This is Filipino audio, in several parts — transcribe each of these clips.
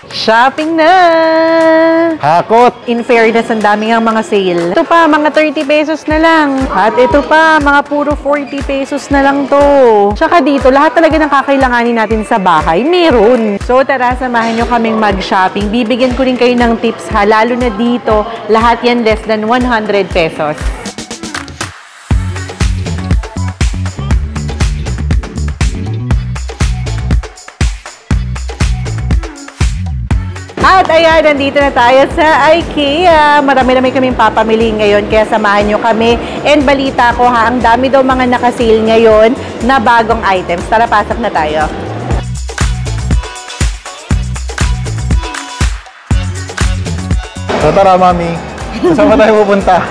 Shopping na! Hakot! In fairness, ang dami ang mga sale. Ito pa, mga 30 pesos na lang. At ito pa, mga puro 40 pesos na lang to. Tsaka dito, lahat talaga ng kakailanganin natin sa bahay, meron. So tara, samahan nyo kaming mag-shopping. Bibigyan ko rin kayo ng tips ha, lalo na dito, lahat yan less than 100 pesos. At ayan, nandito na tayo sa IKEA. Marami-rami kaming papamili ngayon, kaya samahan nyo kami. And balita ko ha, ang dami daw mga nakasale ngayon na bagong items. Tara, pasok na tayo. So tara, Mami. Saan ba tayo pupunta?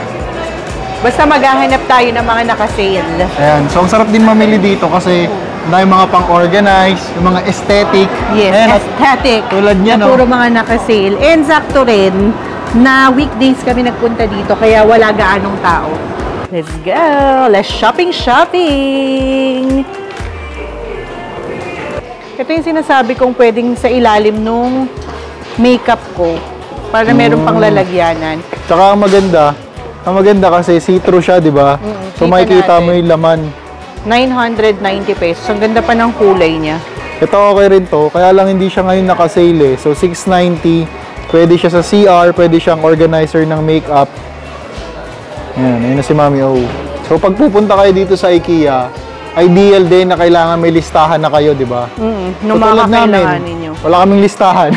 Basta maghahanap tayo ng mga nakasale. Ayan. So ang sarap din mamili dito kasi dahil mga pang-organize, yung mga aesthetic. Yes, ayan, aesthetic. Tulad niya, na no? puro mga nakasale. And sakto rin na weekdays kami nagpunta dito kaya wala gaanong tao. Let's go! Let's shopping! Ito yung sinasabi kong pwedeng sa ilalim nung makeup ko para meron pang lalagyanan. Tsaka ang maganda kasi see-through siya, di ba? So makikita mo yung laman. 990 pesos. Ang ganda pa ng kulay niya. Ito okay rin to, kaya lang hindi siya ngayon nakasale eh. So 690, pwede siya sa CR, pwede siyang organizer ng makeup. Ayan, ayun na si Mami O. So pag pupunta kayo dito sa IKEA, ideal din na kailangan may listahan na kayo, di ba? Nung mga kailangan ninyo. Wala kaming listahan.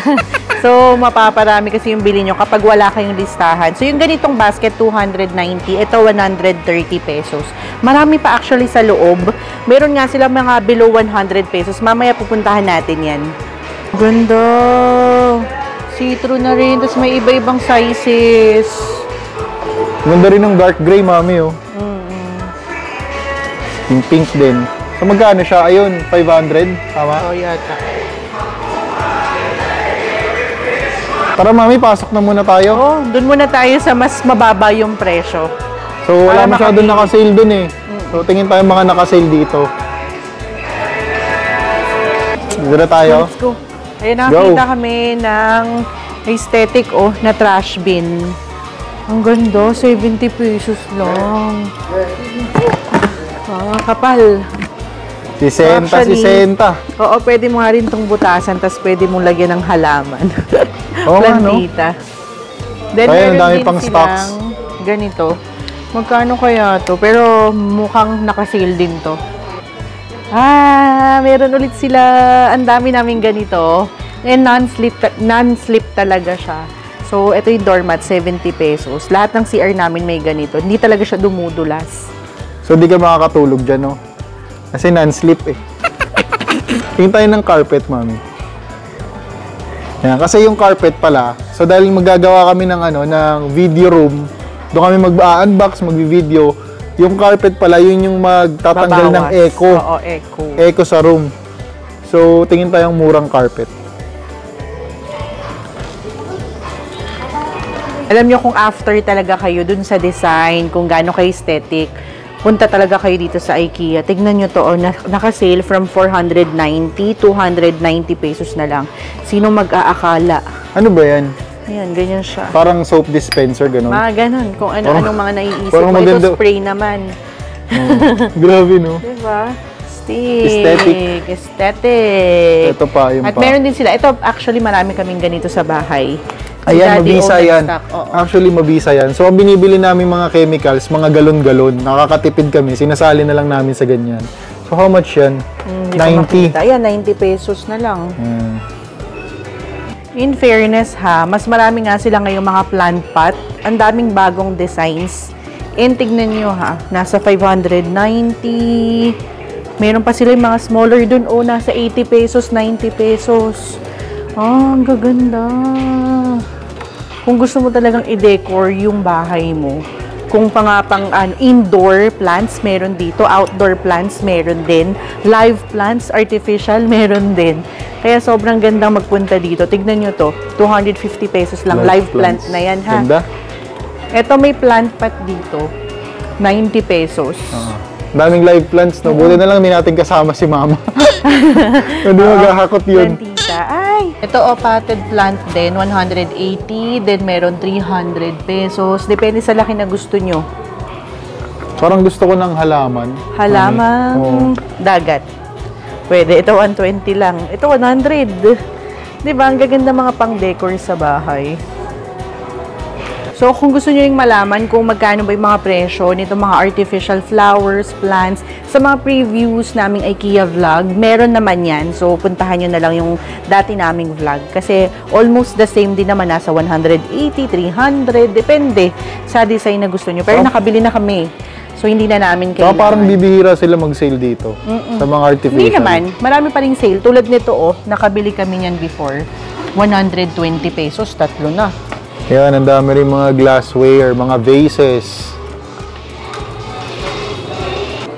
So, mapaparami kasi yung bili nyo kapag wala kayong listahan. So, yung ganitong basket, 290. Ito, 130 pesos. Marami pa actually sa loob. Meron nga sila mga below 100 pesos. Mamaya pupuntahan natin yan. Ganda! See-through na rin. Tapos may iba-ibang sizes. Ganda rin ng dark gray, Mami, oh. Yung pink din. So, magkano siya? Ayun, 500. Tama? Oh, yata. Tara, Mami, pasok na muna tayo. Oh, dun muna tayo sa mas mababa yung presyo. So, wala masyadong nakasale dun eh. So, tingin tayo mga nakasale dito. Dito na tayo. Let's go. Ayun, nakakita kami ng aesthetic, na trash bin. Ang ganda, 70 pesos lang. Kapal. 60. Oo, pwede mo nga rin itong butasan, tapos pwede mong lagyan ng halaman. Plantita. Then, kaya meron dami din pang stocks. Ganito. Magkano kaya to? Pero mukhang nakasale din to. Meron ulit sila. Ang dami namin ganito. And non-slip talaga siya. So, ito yung doormat, 70 pesos. Lahat ng CR namin may ganito. Hindi talaga siya dumudulas. So, di ka makakatulog dyan, no? Kasi non-slip eh. Tingin tayo ng carpet, Mami. Yan, kasi yung carpet pala, so dahil magagawa kami ng ng video room, doon kami mag-unbox, mag-video, yung carpet pala, yun yung magtatanggal ng echo. Oo, echo. Echo sa room. So, tingin tayong murang carpet. Alam nyo kung after talaga kayo dun sa design, kung gaano kayo aesthetic, punta talaga kayo dito sa IKEA. Tignan nyo to, naka-sale from 490, 290 pesos na lang. Sino mag-aakala? Ano ba yan? Ayan, ganyan siya. Parang soap dispenser, gano'n? Mga ganun, kung anong mga naiisip parang mo. maganda. Ito spray naman. Grabe, no? Diba? Aesthetic. Ito pa, yung At meron din sila. Ito, actually, marami kaming ganito sa bahay. Ayan, mabisa yan. Actually, mabisa yan. So, ang binibili namin mga chemicals, mga galon-galon. Nakakatipid kami. Sinasali na lang namin sa ganyan. So, how much yan? 90. Ayan, 90 pesos na lang. In fairness ha, mas marami nga sila ngayong mga plant pot. Ang daming bagong designs. And tignan nyo ha, nasa 590. Meron pa sila yung mga smaller dun. Nasa 80 pesos, 90 pesos. Ang gaganda. Kung gusto mo talagang i-decor yung bahay mo, kung pang indoor plants, meron dito. Outdoor plants, meron din. Live plants, artificial, meron din. Kaya sobrang gandang magpunta dito. Tignan nyo to. 250 pesos lang. Live plant na yan, ha? Ganda. Ito may plant pot dito. 90 pesos. Daming live plants, no? Buti na lang hindi natin kasama si Mama. Hindi maghahakot yun. Plantita. Ay, Ito, potted plant din, 180. Then, meron 300 pesos. Depende sa laki na gusto nyo. Parang gusto ko ng halaman. Halamang dagat. Pwede. Ito, 120 lang. Ito, 100. Diba? Ang gaganda mga pang-decor sa bahay. So, kung gusto nyo yung malaman kung magkano ba yung mga presyo nito mga artificial flowers, plants, sa mga previews naming IKEA vlog, meron naman yan. So, puntahan nyo na lang yung dati naming vlog. Kasi, almost the same din naman. Nasa 180, 300, depende sa design na gusto nyo. Pero nakabili na kami. So, hindi na namin kailangan. Parang bibihira sila mag-sale dito sa mga artificial. Hindi naman. Marami pa rin sale. Tulad nito, nakabili kami niyan before. 120 pesos, tatlo na. Yan, ang dami rin mga glassware, mga vases.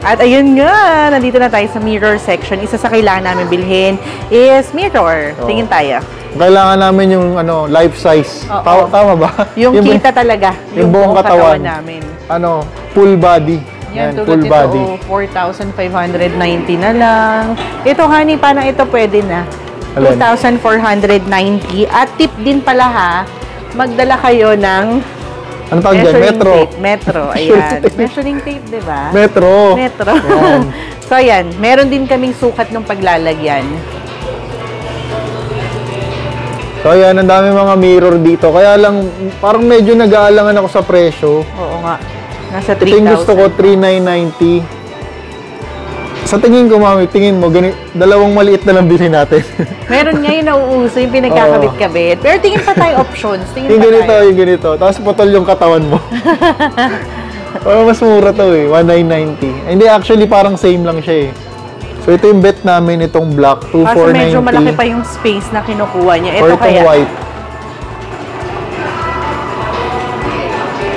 At ayun nga, nandito na tayo sa mirror section. Isa sa kailangan namin bilhin is mirror. Tingin tayo. Kailangan namin yung life size. Tama ba? Yung kita talaga. Yung buong katawan namin. Full body. Yan, full body. 4,590 na lang. Ito, honey, parang ito pwede na. 2,490. At tip din pala ha, magdala kayo ng ano tawag dyan? Metro. Tape. Metro, ayan. Measuring tape, di ba? Metro. Yan. So, ayan. Meron din kaming sukat ng paglalagyan. So, ayan. Ang dami mga mirror dito. Kaya lang, parang medyo nag-aalangan ako sa presyo. Oo nga. Nasa 3,000. Ito yung gusto ko, 3,990. Sa tingin ko, mami, tingin mo, dalawang maliit na lang bilhin natin. Meron nga yung nauuso, yung pinagkakabit-kabit. Pero tingin pa tayo options. Yung ganito. Tapos putol yung katawan mo. Parang mas mura to 1,990. Hindi, actually parang same lang siya So ito yung bet namin, itong black, 2,490. Kaso medyo malaki pa yung space na kinukuha niya. Ito or itong kaya. white.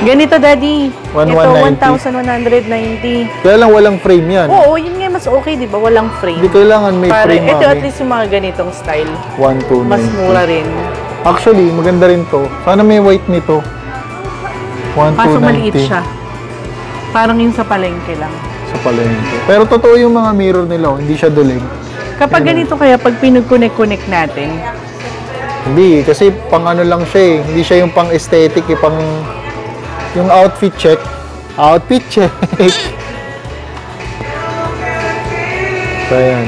Ganito, Daddy. 1,190. Ito, 1,190. Kaya lang walang frame yan. Oo, yun nga mas okay, di ba? Walang frame. Hindi kailangan may frame, Ito, mami. at least yung mga ganitong style. 1,290. Mas mura rin. Actually, maganda rin to. Sana may white nito. 1,290. Kaso maliit siya. Parang yung sa palengke lang. Sa palengke. Pero totoo yung mga mirror nila, hindi siya duling. Kapag ganito kaya, pag pinag-connect natin, hindi, kasi pang lang siya Hindi siya yung pang aesthetic, pang yung outfit check. Outfit check. So, ayan.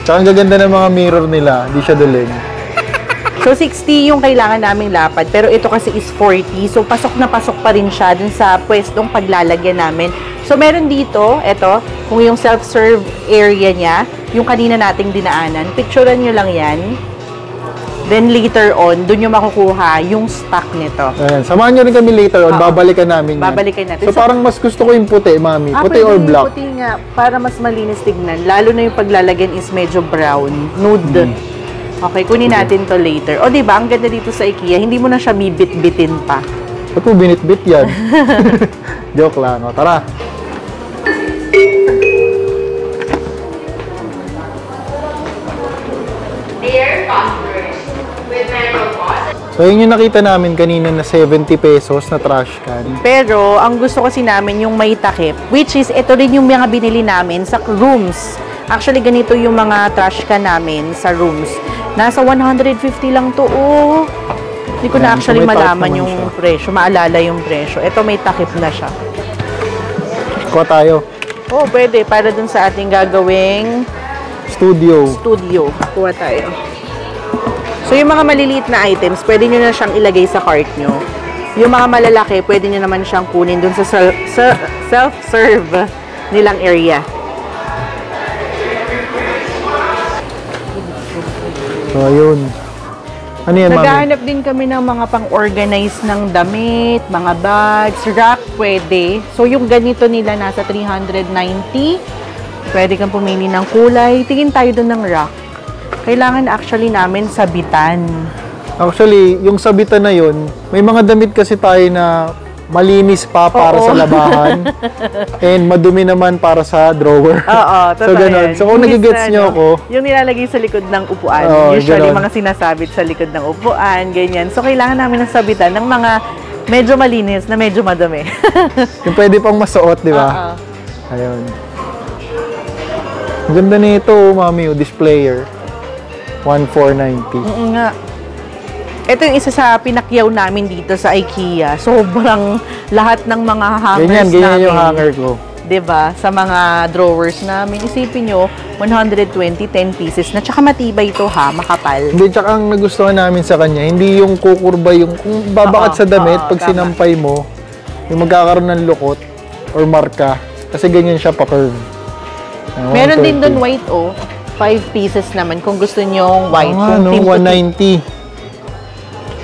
Tsaka ang gaganda ng mga mirror nila. Hindi siya duling. so 60 yung kailangan naming lapad. Pero ito kasi is 40. So, pasok na pasok pa rin siya dun sa pwestong paglalagyan namin. So, meron dito, ito, kung yung self-serve area niya, yung kanina nating dinaanan, picturean nyo lang yan. Then later on, dun yung makukuha yung stock nito. Ayan. Samahan nyo rin kami later on. Babalikan namin yan. Babalikan natin. So, parang mas gusto ko yung puti, mami. Puti or black? Puti nga, para mas malinis tignan. Lalo na yung paglalagyan is medyo brown. Nude. Okay, kunin natin to later. O, diba, ang ganda dito sa IKEA, hindi mo na siya bibit-bitin pa. Ba't mo binit-bit yan? Joke lang. O, tara. So, yun yung nakita namin kanina na 70 pesos na trash can. Pero, ang gusto kasi namin yung may takip, which is, ito rin yung mga binili namin sa rooms. Actually, ganito yung mga trash can namin sa rooms. Nasa 150 lang to, Hindi ko na actually malaman yung presyo, maalala yung presyo. Ito may takip na siya. Kuha tayo. Pwede. Para dun sa ating gagawing studio. Kuha tayo. So, yung mga maliliit na items, pwede nyo na siyang ilagay sa cart nyo. Yung mga malalaki, pwede nyo naman siyang kunin dun sa self-serve nilang area. So, ayun. Ano yan, mami? Naghahanap din kami ng mga pang-organize ng damit, mga bags, rack, pwede. So, yung ganito nila nasa 390. Pwede kang pumili ng kulay. Tingin tayo dun ng rack. Kailangan actually namin sabitan. Actually, yung sabitan na yun, may mga damit kasi tayo na malinis pa para sa labahan and madumi naman para sa drawer. Oo, totoo. So, ganun. So, kung nagigets nyo ako, yung nilalagay sa likod ng upuan. Usually, mga sinasabit sa likod ng upuan, ganyan. So, kailangan namin ng sabitan ng mga medyo malinis na medyo madumi. yung pwede pang masuot, di ba? Ayun. Ang ganda nito, mami, displayer. 1,490. Oo nga. Ito yung isa sa pinakyaw namin dito sa IKEA. Sobrang lahat ng mga hangers Ganyan namin. yung hanger ko. 'Di ba? Sa mga drawers namin. Isipin nyo, 120, 10 pieces na. Tsaka matibay ito ha, makapal. Hindi, tsaka ang nagustuhan namin sa kanya, hindi yung kukurba yung, kung babakat sa damit, pag tama. sinampay mo, yung magkakaroon ng lukot or marka. Kasi ganyan siya pa-curve. Meron din doon white 5 pieces naman kung gusto nyo white. Ano, Kung team to team. 190.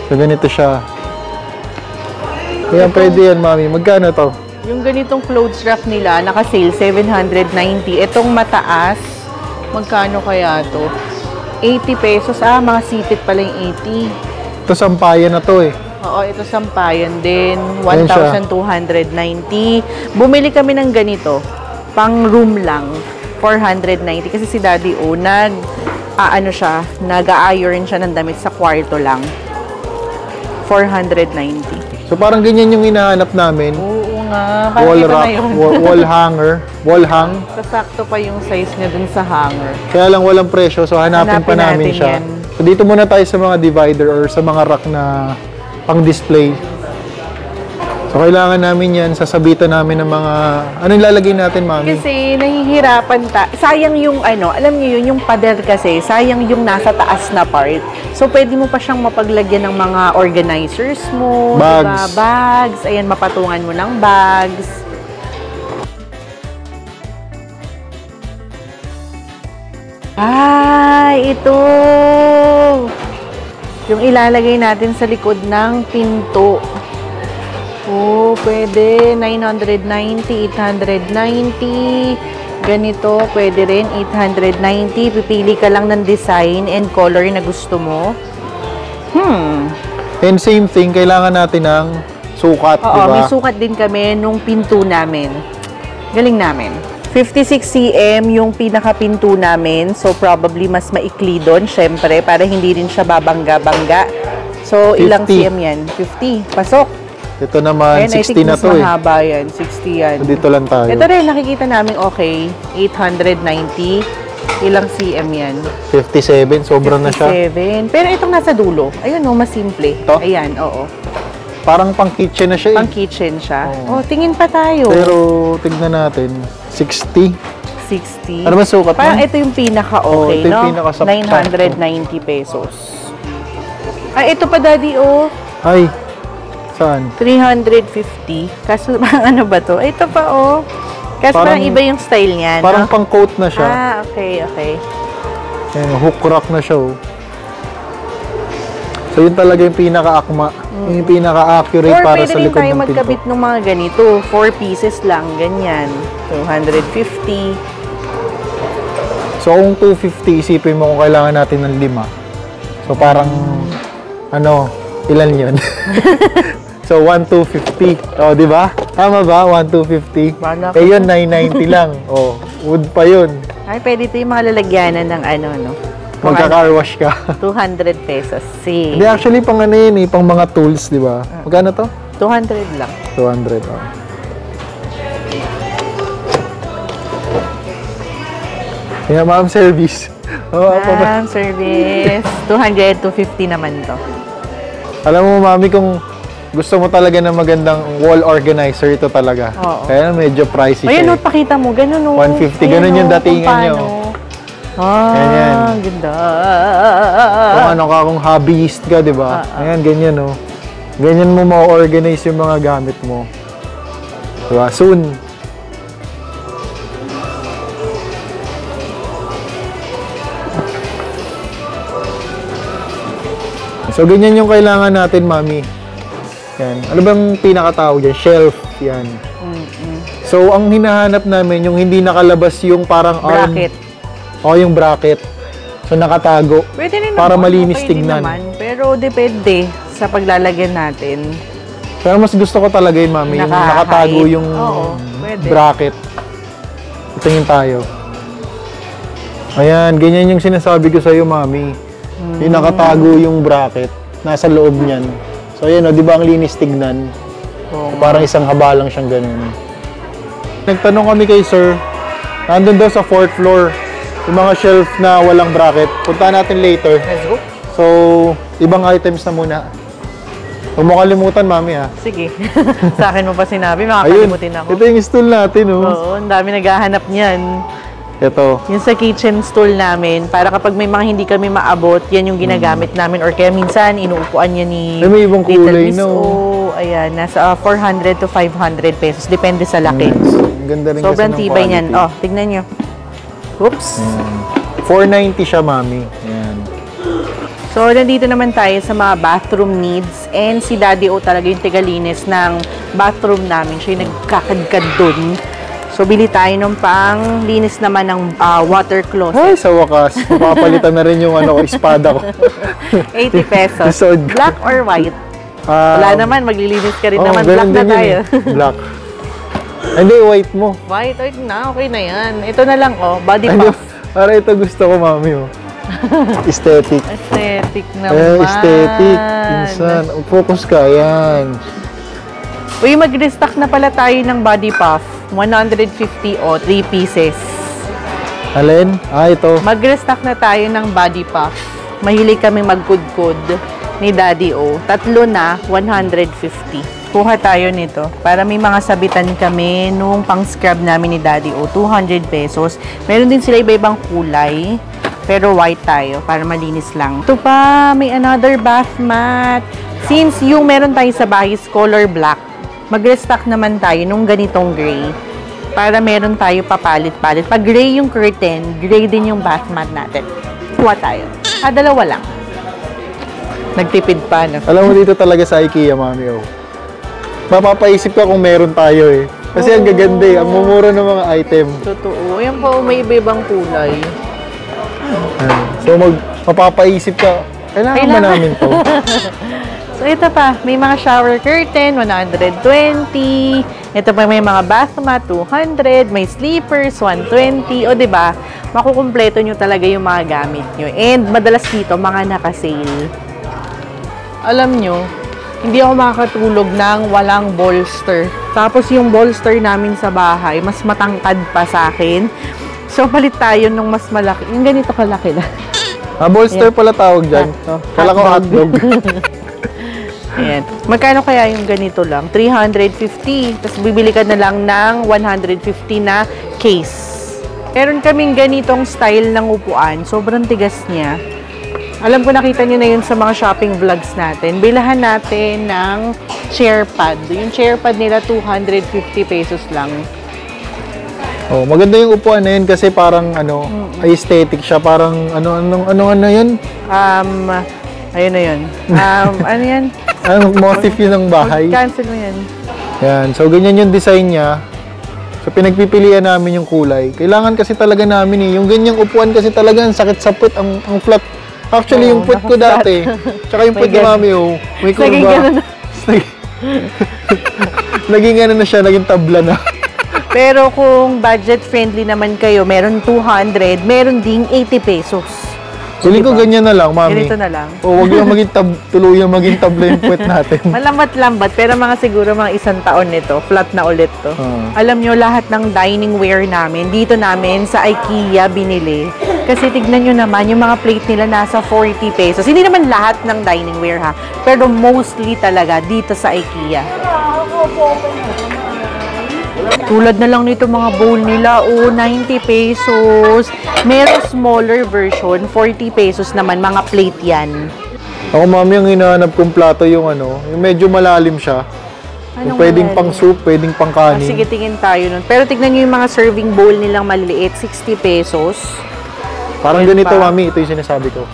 So, ganito siya. Kaya pwede yan, mami. Magkano to? Yung ganitong clothes rack nila, naka-sale, 790. Itong mataas, magkano kaya to? 80 pesos. Mga sipit pala yung 80. Ito, sampayan na to eh. Oo, ito sampayan din. Ayan siya. 1,290. Bumili kami ng ganito. Pang room lang. 490. Kasi si Daddy nag-a-iron siya ng damit sa kwarto lang. 490. So, parang ganyan yung hinahanap namin. Oo nga. Parang Wall iba na rack, yun. wall hanger, wall hang. Sasakto pa yung size niya dun sa hanger. Kaya lang walang presyo, so hanapin pa Hanapin namin natin siya. yan. So, dito muna tayo sa mga divider or sa mga rack na pang-display. So, kailangan namin yan, sasabitan namin ng mga... Anong lalagay natin, mami? Kasi nahihirapan sayang yung alam niyo yun, yung pader kasi, sayang yung nasa taas na part. So, pwede mo pa siyang mapaglagyan ng mga organizers mo, Bags. diba? Bags. Ayan, mapatungan mo ng bags. Ito! Yung ilalagay natin sa likod ng pinto. Pwede. 990, 890. Ganito, pwede rin. 890. Pipili ka lang ng design and color na gusto mo. And same thing, kailangan natin ng sukat, di Oo, ba? may sukat din kami nung pinto namin. Galing namin. 56 cm yung pinakapinto namin. So, probably mas maikli doon, syempre, para hindi rin siya babangga-bangga. So, ilang 50. cm yan? 50. Pasok. Ito naman, Ayan, 60 na to mas eh. mahaba yan. 60 yan. So, dito lang tayo. Ito rin, nakikita namin okay. 890. Ilang cm yan? 57, sobra na siya. 57. Pero itong nasa dulo. Ayun, mas simple. Ito? Ayan, oo. Parang pang kitchen na siya eh. Pang kitchen siya. Oo. Tingin pa tayo. Pero, tignan natin. 60. 60. Ano ba sukat Parang mo? ito yung pinaka-okay, ito yung no? pinaka-sakto. 990 pesos. Ito pa, Daddy, Ay, saan? 350. Kaso, ano ba to? Ito pa, Kaso parang iba yung style niya, Parang no? pang coat na siya. Okay. Ayan, hook rack na siya, So, yun talaga yung pinaka-akma. Yung pinaka-accurate Or para pwede sa rin likod tayo ng pinto. magkabit ng mga ganito. 4 pieces lang, ganyan. 250. So, kung 250, isipin mo kung kailangan natin ng 5. So, parang, ilan yun? So, 1,250. O, di ba? Tama ba? 1,250. Wala Eh, pa. yun, 990 lang. O, wood pa yun. Ay, pwede ito yung mga lalagyanan ng no? Magka-car wash ka. 200 pesos. See? Hindi, actually, pang ano yun eh, pang mga tools, di ba? Magkano to? 200 lang. 200, oh. Kaya, ma'am, service. Service. 200 to 50 naman to. Alam mo, mami, kung gusto mo talaga ng magandang wall organizer, ito talaga. Oo. Kaya medyo pricey Ayan, siya. pakita mo. Ganun, 150, ganun yung datingan nyo. Ganyan. Ganda. Kung ano ka, kung hobbyist ka, di ba? Ayan, ganyan, oh. Ganyan mo ma-organize yung mga gamit mo. Diba? Soon. So, ganyan yung kailangan natin, mami. Yan. Ano bang pinakatawag yan? Shelf. Yan. So, ang hinahanap namin, yung hindi nakalabas yung parang Bracket. Yung bracket. So, nakatago. Pwede rin Para naman. malinis Okay din tignan. naman. Pero depende sa paglalagyan natin. Pero mas gusto ko talaga yun, mami. Yung Naka-hide. nakatago yung Oo, pwede. bracket. Tingin tayo. Ayan, ganyan yung sinasabi ko sa'yo, mami. Yung nakatago yung bracket. Nasa loob niyan. So, ayan, di ba ang linis tignan? Oo. Parang isang haba lang siyang ganun. Nagtanong kami kay sir, nandun daw sa 4th floor. yung mga shelf na walang bracket. Punta natin later. Let's go. So, ibang items na muna. Huwag mo kalimutan, mami, ha? Sige. Sa akin mo pa sinabi, Ayun, makakalimutin ako. ito yung stool natin, oh. Oo, ang dami naghahanap niyan. Ito. Yung sa kitchen stool namin, para kapag may mga hindi kami maabot, yan yung ginagamit namin. Or kaya minsan, inuupuan niya ni May ibang Little kulay, Miss no? O. Ayan, nasa 400 to 500 pesos. Depende sa laki. Ang ganda rin Sobrang kasi ng tibay niyan. quality. Oh, tignan nyo. Oops. 490 siya, mami. Ayan. So, nandito naman tayo sa mga bathroom needs. And si Daddy O talaga yung tigalinis ng bathroom namin. Siya yung nagkakadkad dun. So, bili tayo ng pang linis naman ng water closet. Ay, sa wakas. Mapapalitan na rin yung ano, espada ko. 80 pesos. Lisod. Black or white? Wala naman, maglilinis ka rin naman. Black ganun na din yun tayo. eh. Black. Hindi, white mo. White na, okay na yan. Ito na lang, oh, body Hindi, puff. para ito gusto ko, mami, oh. Aesthetic. Aesthetic naman. Aesthetic. Insan. Focus ka, yan. Uy, mag-restock na pala tayo ng body puff. 150 o 3 pieces. Alin? Ito. Mag-restock na tayo ng body puff. Mahilig kami magkudkod ni Daddy O. Tatlo na, 150. Kuha tayo nito. Para may mga sabitan kami nung pang-scrub namin ni Daddy O. 200 pesos. Meron din sila iba-ibang kulay. Pero white tayo, para malinis lang. Ito pa, may another bath mat. Since yung meron tayo sa bahay is color black, mag-restock naman tayo nung ganitong gray. Para meron tayo papalit-palit. Pag gray yung curtain, gray din yung bath mat natin. Kuha tayo. Dalawa lang. Nagtipid pa, no? Alam mo dito talaga sa IKEA, mami, oh. Mapapaisip ka kung meron tayo, eh. Kasi ang gaganda, eh. Ang mumura ng mga item. Totoo. Ayan po, may iba-ibang kulay. So, mapapaisip ka, kailangan ba namin to? So, ito pa. May mga shower curtain, 120. Ito pa may mga bath mat, 200. May sleepers, 120. O, diba? Makukumpleto nyo talaga yung mga gamit nyo. And, madalas dito, mga naka-sale. Alam nyo, hindi ako makakatulog ng walang bolster. Tapos, yung bolster namin sa bahay, mas matangkad pa sa akin. So, palit tayo nung mas malaki. Yung ganito kalaki na. Bolster pala tawag dyan. Kala ko hotdog. Ayan. Magkano kaya yung ganito lang? 350. Tapos bibili ka na lang ng 150 na case. Meron kaming ganitong style ng upuan. Sobrang tigas niya. Alam ko nakita niyo na yun sa mga shopping vlogs natin. Bilahan natin ng chair pad. Yung chair pad nila 250 pesos lang. Oh, maganda yung upuan na yun kasi parang ano, aesthetic siya, parang ano yun? Ayun na yun. Ano yan? Ang motif yun ng bahay. Cancel mo yan. Yan, so ganyan yung design niya. So pinagpipilian namin yung kulay. Kailangan kasi talaga namin eh. Yung ganyang upuan kasi talaga ang sakit sa puwet, ang flat. Actually, yung puwet ko dati, tsaka yung puwet ni mami, oh, may kurba. Naging ganun na. Naging ano na siya, naging tabla na. Pero kung budget friendly naman kayo, meron 200, meron ding 80 pesos. Feeling ko ganyan na lang, mami. Ganito na lang. O, wag yung maging tuluyang maging tabla yung puwet natin. Malambat-lambat, pero mga siguro mga isang taon nito, flat na ulit to. Alam nyo, lahat ng dining ware namin, dito namin sa IKEA binili. Kasi tignan nyo naman, yung mga plate nila nasa 40 pesos. Hindi naman lahat ng dining ware ha, pero mostly talaga dito sa IKEA. Tulad na lang nito mga bowl nila, 90 pesos. Meron smaller version, 40 pesos naman, mga plate yan. Ako, mami, ang hinahanap kong plato yung yung medyo malalim siya. Yung pwedeng pang soup, pwedeng pang kanin. Sige, tingin tayo nun. Pero tignan nyo yung mga serving bowl nilang maliliit, 60 pesos. Parang ganito, mami, ito yung sinasabi ko.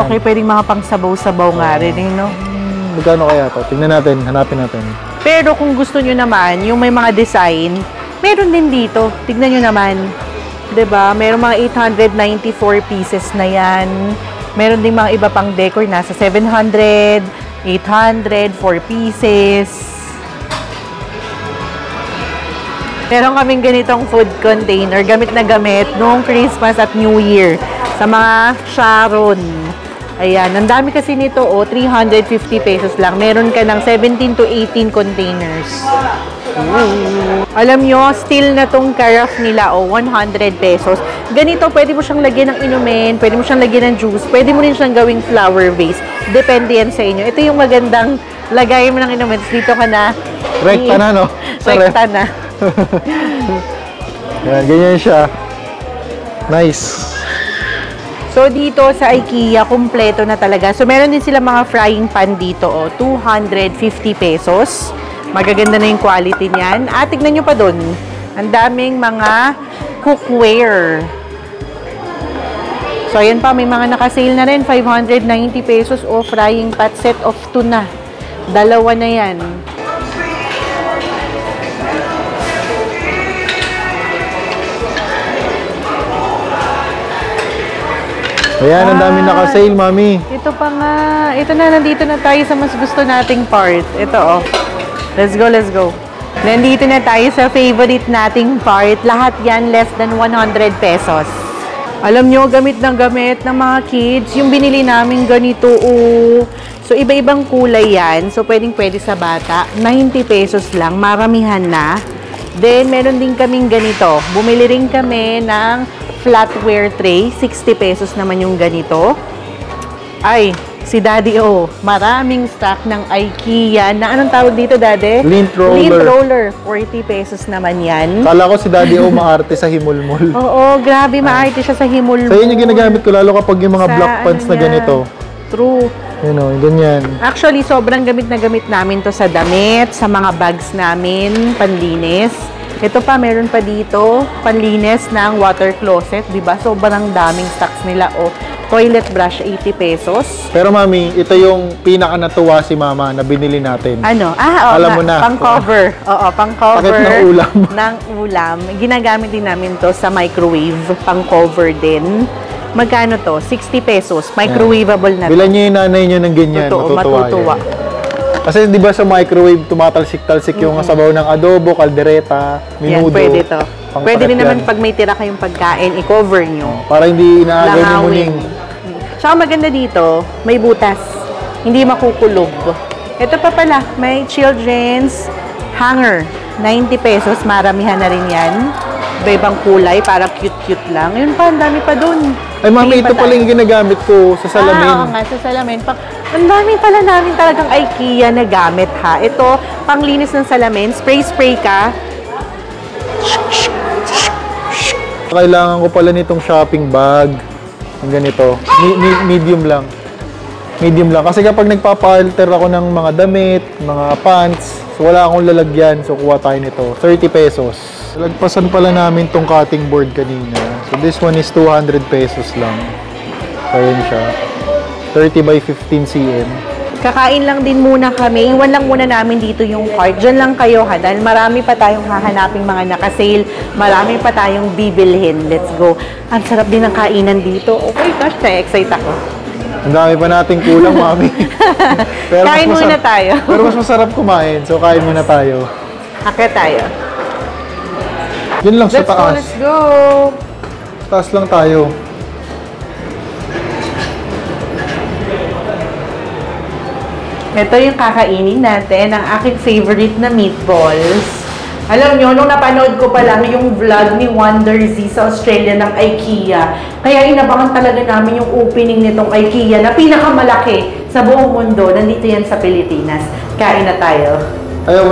Okay, pwedeng mga pang sabaw-sabaw nga rin, no? Magkano kaya to? Tingnan natin, hanapin natin. Pero kung gusto nyo naman, yung may mga design, meron din dito. Tignan nyo naman. 'Di ba? Meron mga 894 pieces na yan. Meron din mga iba pang decor. Nasa 700, 800, 4 pieces. Meron kaming ganitong food container. Gamit na gamit noong Christmas at New Year. Sa mga Sharon. Ayan, ang dami kasi nito, 350 pesos lang. Meron ka ng 17 to 18 containers. Ooh. Alam nyo, still na tong carafe nila, 100 pesos. Ganito, pwede mo siyang lagyan ng inumin, pwede mo siyang lagyan ng juice, pwede mo rin siyang gawing flower vase. Depende yan sa inyo. Ito yung magandang lagay mo ng inumin. Dito ka na. Rekta na, no? Rekta na. Yan, ganyan siya. Nice. So, dito sa IKEA, kumpleto na talaga. So, meron din sila mga frying pan dito, 250 pesos. Magaganda na yung quality niyan. At tignan nyo pa dun. Ang daming mga cookware. So, ayan pa, may mga nakasale na rin. 590 pesos o frying pot set of tuna. Dalawa na yan. Ayan, ang dami naka-sale, mami. Ito pa nga. Ito na, nandito na tayo sa mas gusto nating part. Ito, Let's go, let's go. Nandito na tayo sa favorite nating part. Lahat yan less than 100 pesos. Alam nyo, gamit ng mga kids. Yung binili namin ganito, So, iba-ibang kulay yan. So, pwedeng-pwede sa bata. 90 pesos lang. Maramihan na. Then, meron din kaming ganito. Bumili rin kami ng flatware tray. 60 pesos naman yung ganito. Ay, si Daddy maraming stock ng IKEA na anong tawag dito, Daddy? Lint roller. Lint roller. 40 pesos naman yan. Kala ko si Daddy maarte sa himulmul. Oo, grabe, maarte siya sa himulmul. So, yun yung ginagamit ko lalo kapag yung mga Sa black pants na ganito. True. Yun ganyan. Actually, sobrang gamit na gamit namin to sa damit, sa mga bags namin, panlinis. Ito pa, meron pa dito, panlinis ng water closet, di ba? Sobrang daming stocks nila. Toilet brush, 80 pesos. Pero mami, ito yung pinaka natuwa si mama na binili natin. Ano? Alam mo na. Pang-cover. Oo, pang-cover. Pakit ng ulam. Ng ulam. Ginagamit din namin to sa microwave. Pang-cover din. Magkano to? 60 pesos. Microwavable na to. Bilan niyo yung nanay niyo ng ganyan. Totoo, matutuwa. Yan. Kasi di ba sa microwave, tumatalsik-talsik yung sabaw ng adobo, kaldereta, minudo. Yan, pwede to. Pwede rin naman yan. pag may tira kayong pagkain, i-cover nyo. Para hindi inaagaw ni Langawin. muning. Tsaka maganda dito, may butas. Hindi makukulog. Ito pa pala, may children's hanger. 90 pesos, maramihan na rin yan. Iba-ibang kulay, para cute-cute lang. Yun pa, ang dami pa dun. Ay mami, ito pala yung ginagamit ko sa salamin. Oo nga, sa salamin. Ang dami pala namin talagang IKEA na gamit ha. Ito, panglinis ng salamin. Spray-spray ka. Kailangan ko pala nitong shopping bag. Yung ganito. Medium lang. Medium lang. Kasi kapag nagpapa-alter ako ng mga damit, mga pants, so wala akong lalagyan. So kuha tayo nito. 30 pesos. Lagpasan pala namin tong cutting board kanina. So this one is 200 pesos lang. So yun siya. 30 by 15 cm. Kakain lang din muna kami. Iwan lang muna namin dito yung cart. Diyan lang kayo ha. Dahil marami pa tayong hahanaping mga nakasale. Marami pa tayong bibilhin. Let's go. Ang sarap din ng kainan dito. Oh my gosh, na-excite ako. Ang dami pa nating kulang, mami. Pero kain muna tayo. Pero mas masarap kumain. So kain muna tayo. Akyat tayo. Yun lang sa taas. Let's go. Taas lang tayo. Ito yung kakainin natin, ang aking favorite na meatballs. Alam nyo, nung napanood ko pa lang yung vlog ni Wonder Z sa Australia ng IKEA, kaya inabangan talaga namin yung opening nitong IKEA na pinakamalaki sa buong mundo. Nandito yan sa Pilipinas. Kain na tayo. Ayaw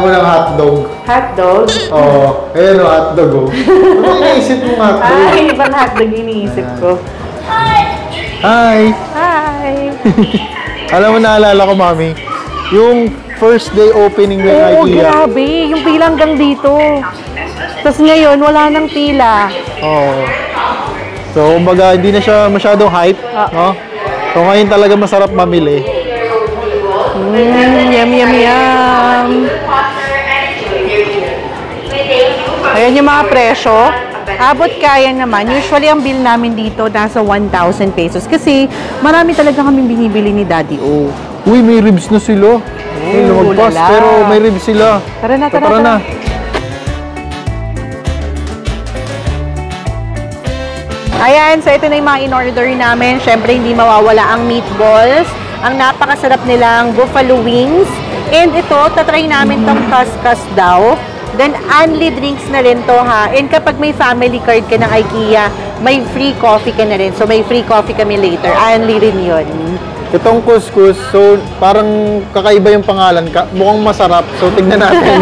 mo ng hotdog. Hotdog? Oo. Ayan o, hotdog o. Ano iniisip mong hotdog? Ay, ibang hotdog iniisip ko. Hi! Hi! Alam mo, naalala ko, mami, yung first day opening ng Oo, IKEA. grabe. Yung pila hanggang dito. Tapos ngayon, wala nang pila. Oo. So, kumbaga, hindi na siya masyadong hype, no? So, ngayon talaga masarap mamili. Yum, yum, yum. Ayan yung mga presyo. Abot kaya naman. Usually, ang bill namin dito nasa 1,000 pesos. Kasi, marami talaga kaming binibili ni Daddy O. Uy, may ribs na sila. Ay, lumagpas, lala. pero may ribs sila. Tara na, So, tara, tara na. Ayan, so ito na yung mga in-order namin. Syempre, hindi mawawala ang meatballs. Ang napakasarap nilang buffalo wings. And ito, tatry namin tong kaskas daw. Then, only drinks na rin to ha. And kapag may family card ka ng IKEA, may free coffee ka na rin. So, may free coffee kami later. Only rin yun. Itong couscous, so parang kakaiba yung pangalan. Mukhang masarap. So, tignan natin.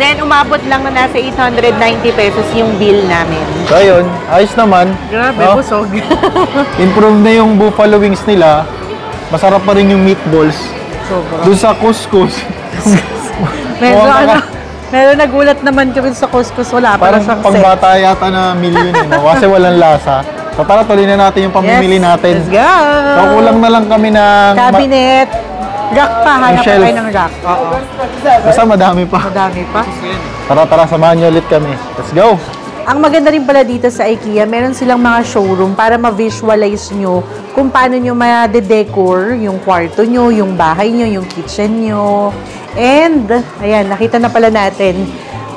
Then, umabot lang na nasa 890 pesos yung bill namin. So, ayun. Ayos naman. Grabe, No? busog. Improve na yung buffalo wings nila. Masarap pa rin yung meatballs. Sobra. Doon sa couscous. Medyo nagulat naman kami sa couscous. Wala para Parang siyang pangbata yata na million eh, no? Kasi walang lasa. So tara, tuloy na natin yung pamimili natin. Let's go! So kulang na lang kami ng... Cabinet. Rack pa. Hanap pa shelf. tayo ng rack. Oo. Basta madami pa. Madami pa. Tara, samahan niyo ulit kami. Let's go! Ang maganda rin pala dito sa IKEA, meron silang mga showroom para ma-visualize nyo kung paano nyo ma-decor yung kwarto nyo, yung bahay nyo, yung kitchen nyo. And, ayan, nakita na pala natin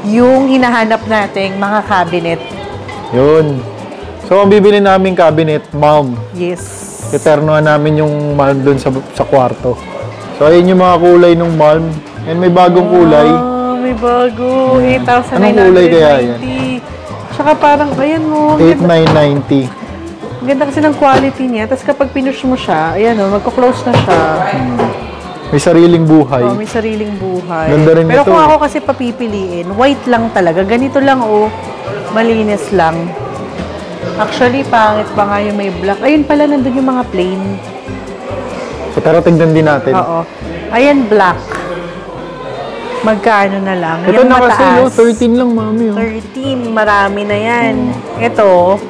yung hinahanap nating mga cabinet. Yun. So ang bibili namin cabinet, Malm. Yes. Eternoan namin yung Malm dun sa kwarto. So ayun yung mga kulay ng Malm. And may bagong kulay. Oh, may bago. 8,990. Anong kulay kaya yan? Tsaka parang, ayan mo. 8,990. Ang ganda kasi ng quality niya. Tapos kapag pinush mo siya, ayan o, magko-close na siya. May sariling buhay. Oh, may sariling buhay. Ganda rin Pero ito. kung ako kasi papipiliin, white lang talaga. Ganito lang oh, malinis lang. Actually, pangit pa nga yung may black. Ayun pala, nandun yung mga plain. So tara, tignan din natin. Oo. Ayan, black. Magkano na lang? Ito Yung na kasi, mataas, 13 lang, mami. Oh. 13, marami na yan. Ito,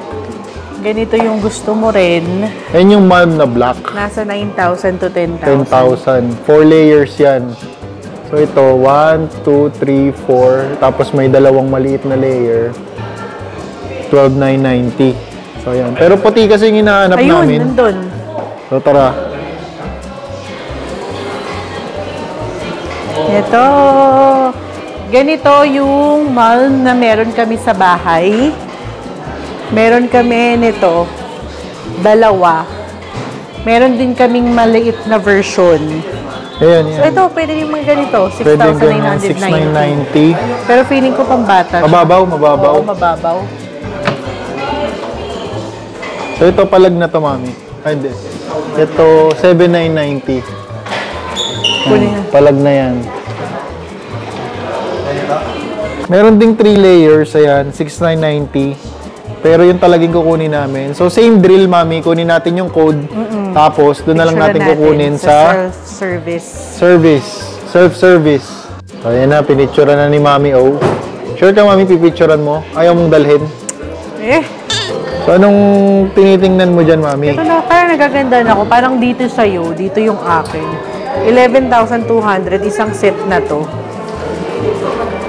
ganito yung gusto mo rin. Ayan yung Malm na black. Nasa 9,000 to 10,000. 10,000. 4 layers yan. So ito, 1, 2, 3, 4. Tapos may dalawang maliit na layer. 12,990. So ayan. Pero puti kasi yung hinahanap Ayun, namin. nandun. So tara. Ito. Ganito yung Malm na meron kami sa bahay. Meron kami nito. Dalawa. Meron din kaming maliit na version. Ayan, So yan. ito, pwede yung mga ganito. Pwede yung ganyan, 6,990. 6,990. Pero feeling ko pang bata. Mababaw, mababaw. Oo, mababaw. So ito palag na to, mami. Ay, hindi. Ito, 7,990. Kunin na. Palag na yan. Meron ding 3 layers, ayan, 6,990. Pero yung talagang kukunin namin. So, same drill, mami. Kunin natin yung code. Tapos, doon na lang natin kukunin sa self-service. Self-service. So, ayan na. Pinicturean na ni Mami O. Sure ka, mami, pipicturean mo? Ayaw mong dalhin? So, anong tinitingnan mo dyan, mami? Ito na, parang nagaganda na ako. Parang dito sa'yo, dito yung akin. 11,200, isang set na to.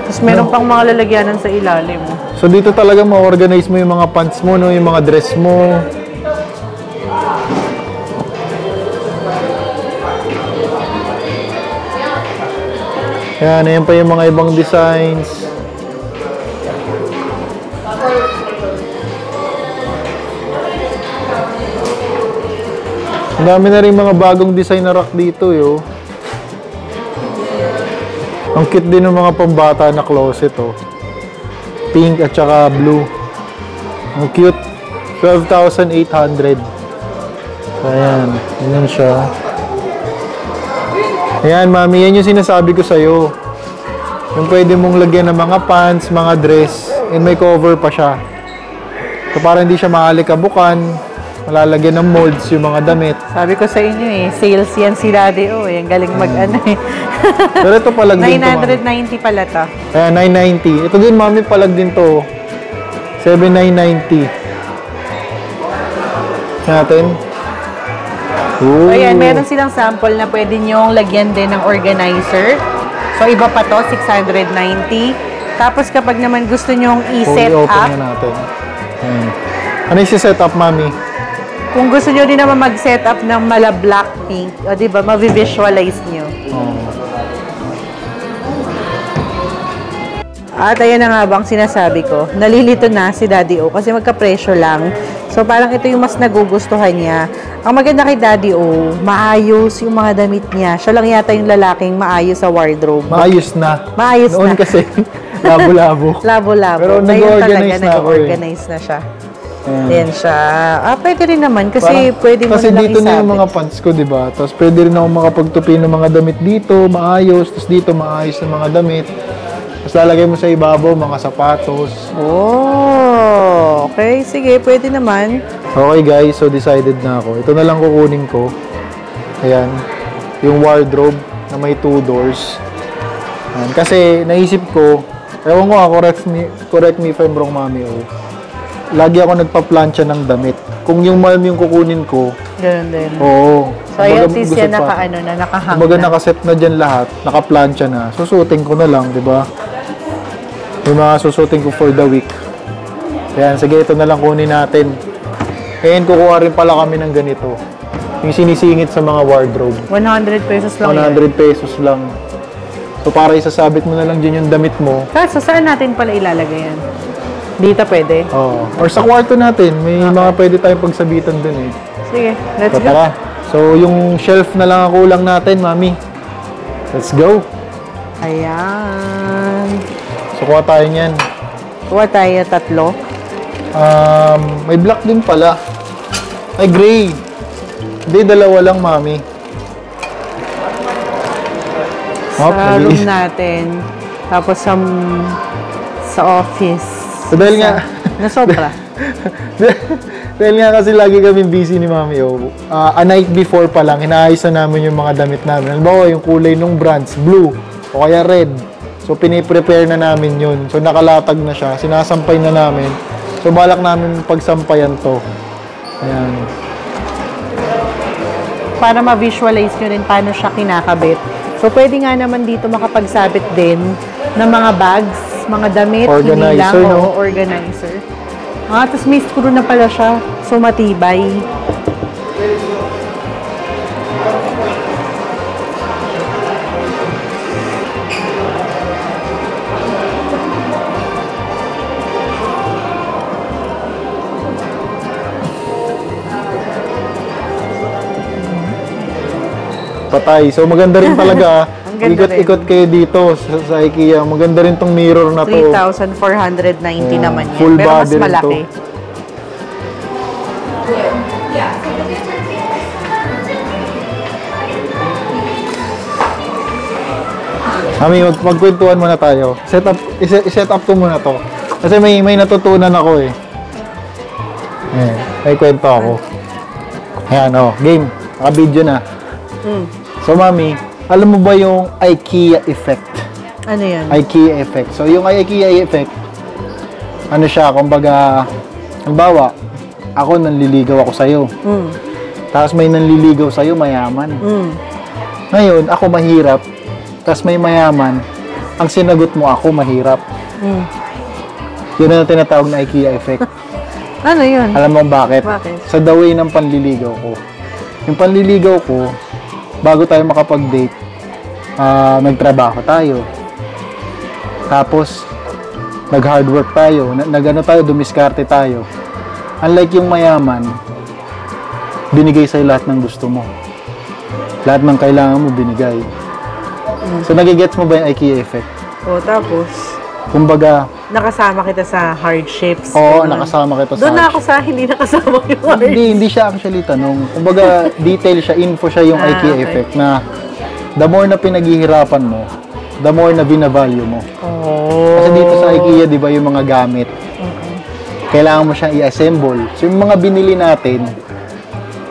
Tapos meron pang mga lalagyanan sa ilalim. So, dito talaga ma-organize mo yung mga pants mo, no? Yung mga dress mo. Yan pa yung mga ibang designs. Ang dami na rin mga bagong design na rack dito, yo. Ang cute din ng mga pambata na closet, oh. Pink at saka blue. Ang cute. 12,800. So, ayan. Ganyan siya. Ayan, mami. Yan yung sinasabi ko sa'yo. Yung pwede mong lagyan ng mga pants, mga dress, and may cover pa siya. So, para hindi siya maalikabukan. Malalagyan ng molds yung mga damit. Sabi ko sa inyo eh, sales yan si Daddy O eh. Ang galing mag-ano eh. Pero ito palag din to, mami. 990 pala to. Ayan, 990. Ito din, mami, palag din to. 7,990. Natin. Ooh. So, ayan, meron silang sample na pwede nyong lagyan din ng organizer. So, iba pa to, 690. Tapos, kapag naman gusto nyong i-set Fully open up, na natin. Ayan. Ano yung set up, mami? kung gusto nyo din naman mag-set up ng mala black pink, o diba, ma-visualize nyo. Oh. At ayan na nga bang sinasabi ko, nalilito na si Daddy O kasi magka-presyo lang. So parang ito yung mas nagugustuhan niya. Ang maganda kay Daddy O, maayos yung mga damit niya. Siya lang yata yung lalaking maayos sa wardrobe. Maayos na. Maayos Noon na. kasi, labo-labo. Labo-labo. Pero Ngayon nag-organize talaga, na ako eh. nag-organize na siya. Ayan. Ayan siya. Pwede rin naman kasi pwede mo kasi na lang dito na yung isabit. mga pants ko, di ba? Tapos pwede rin ako makapagtupi ng mga damit dito, maayos. Tapos dito, maayos ng mga damit. Tapos lalagay mo sa ibabaw, mga sapatos. Oh, okay. Sige, pwede naman. Okay guys, so decided na ako. Ito na lang kukunin ko. Ayan. Yung wardrobe na may 2 doors. Ayan. Kasi naisip ko, ewan ko correct me if I'm wrong, Mami. Lagi ako nagpa-plancha ng damit. Kung yung marm yung kukunin ko, Ganun din. oo. So, ayan, sis gusto yan pa. nakahang Kumbaga na. nakaset na dyan lahat, naka-plancha na. Susuting ko na lang, di ba? Yung mga susuting ko for the week. Ayan, sige, ito na lang kunin natin. Ngayon, kukuha rin pala kami ng ganito. Yung sinisingit sa mga wardrobe. 100 pesos lang 100 pesos lang. So, para isasabit mo na lang dyan yung damit mo. Kaso, saan natin pala ilalagay yan? Dito pwede? Oo. Or sa kwarto natin, may mga pwede tayong pagsabitan dun eh. Sige, let's So, go. tara. So, yung shelf na lang ang kulang natin, Mami. Let's go. Ayan. So, kuha tayo niyan. Kuha tayo 3. May black din pala. Ay, gray. Hindi, 2 lang, Mami. Sa Okay. room natin. Tapos sa office. So, dahil nga, Na sobra. dahil nga kasi lagi kami busy ni Mami, a night before pa lang, inaayos na namin yung mga damit namin. Halimbawa, yung kulay ng brands, blue, o kaya red. So, piniprepare na namin yun. So, nakalatag na siya. Sinasampay na namin. So, balak namin pagsampayan to. Ayan. Para ma-visualize nyo rin paano siya kinakabit. So, pwede nga naman dito makapagsabit din ng mga bags, mga damit, hindi lang, Organizer, no? organizer. Tapos may screw na pala siya. So, matibay. Patay. So, maganda rin talaga. Ang ganda rin. Ikot-ikot kayo dito sa IKEA. Maganda rin tong mirror na to. 3,490 naman yan. Full Pero mas body rin malaki. to. Mami, magkwentuhan muna tayo. I-set up ko muna to. Kasi may natutunan ako eh. Ayan, may kwento ako. Ayan, game. Naka-video na. So, Mami, alam mo ba yung IKEA effect? Ano yan? IKEA effect. So, yung IKEA effect, ano siya, kumbaga, halimbawa, ako nanliligaw ako sa'yo. Tapos may nanliligaw sa'yo, mayaman. Ngayon, ako mahirap, tapos may mayaman, ang sinagot mo ako, mahirap. Yun ang tinatawag na IKEA effect. Ano yun? Alam mo bakit? Bakit? Sa the way ng panliligaw ko. Yung panliligaw ko, bago tayo makapag-date, nagtrabaho tayo. Tapos, nag-hard work tayo. Nag-ano tayo, dumiskarte tayo. Unlike yung mayaman, binigay sa'yo lahat ng gusto mo. Lahat ng kailangan mo, binigay. So, nagigets mo ba yung IKEA effect? O, tapos, Kumbaga, nakasama kita sa hardships. oo, ganun. nakasama kita sa Doon na ako sa hindi nakasama yung hardships. Hindi siya actually tanong. Kumbaga, detail siya, info siya yung IKEA okay. effect na the more na pinaghihirapan mo, the more na binavalue mo. Oh. Kasi dito sa IKEA, di ba, yung mga gamit, kailangan mo siyang i-assemble. So, yung mga binili natin,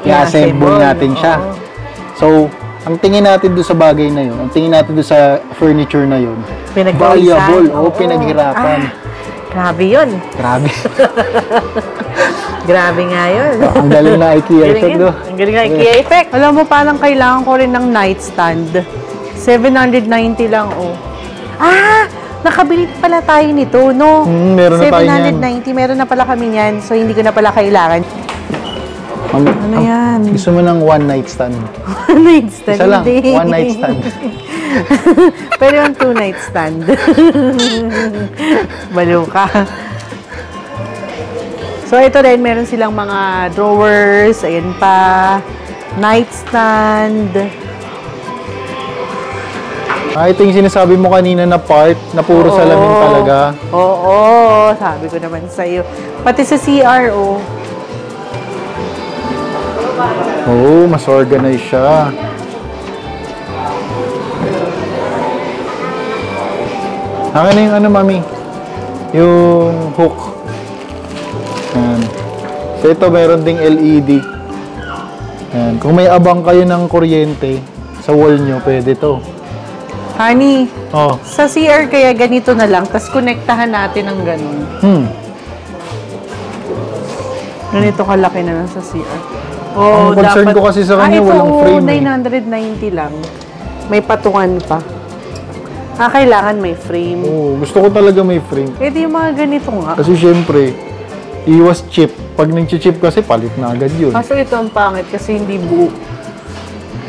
i-assemble natin siya. Oo. So, ang tingin natin doon sa bagay na yun, ang tingin natin doon sa furniture na yun, valuable, o pinaghirapan. Grabe yun. Grabe. Grabe nga yun. Ang galing na IKEA effect, do. Ang galing nga IKEA effect. Alam mo, parang kailangan ko rin ng nightstand. 790 lang, oh. Nakabili pala tayo nito, no? Meron na tayo niyan. 790, meron na pala kami niyan. So, hindi ko na pala kailangan. Ano yan? Gusto mo ng one night stand? One night stand? Isa lang, Hindi. one night stand. Pero yung two night stand. Baliw ka. So, ito rin, meron silang mga drawers, ayan pa, nightstand. Ito yung sinasabi mo kanina na part, na puro salamin talaga. Oo, sabi ko naman sa'yo. Pati sa CR, oh. Oo, mas organized siya. Akin na yung ano, mami? Yung hook. Yan. So, ito meron ding LED. Yan. Kung may abang kayo ng kuryente sa wall nyo, pwede to. Honey, Oh. sa CR kaya ganito na lang, tapos konektahan natin ng ganun. Ganito kalaki na lang sa CR. Ang concern ko kasi sa kanya, walang frame eh. 990 lang. May patungan pa. Kailangan may frame. Oo, gusto ko talaga may frame. Di yung mga ganito nga. Kasi syempre, iwas chip. Pag nag-chip kasi, palit na agad yun. Kaso ito ang pangit kasi hindi buo.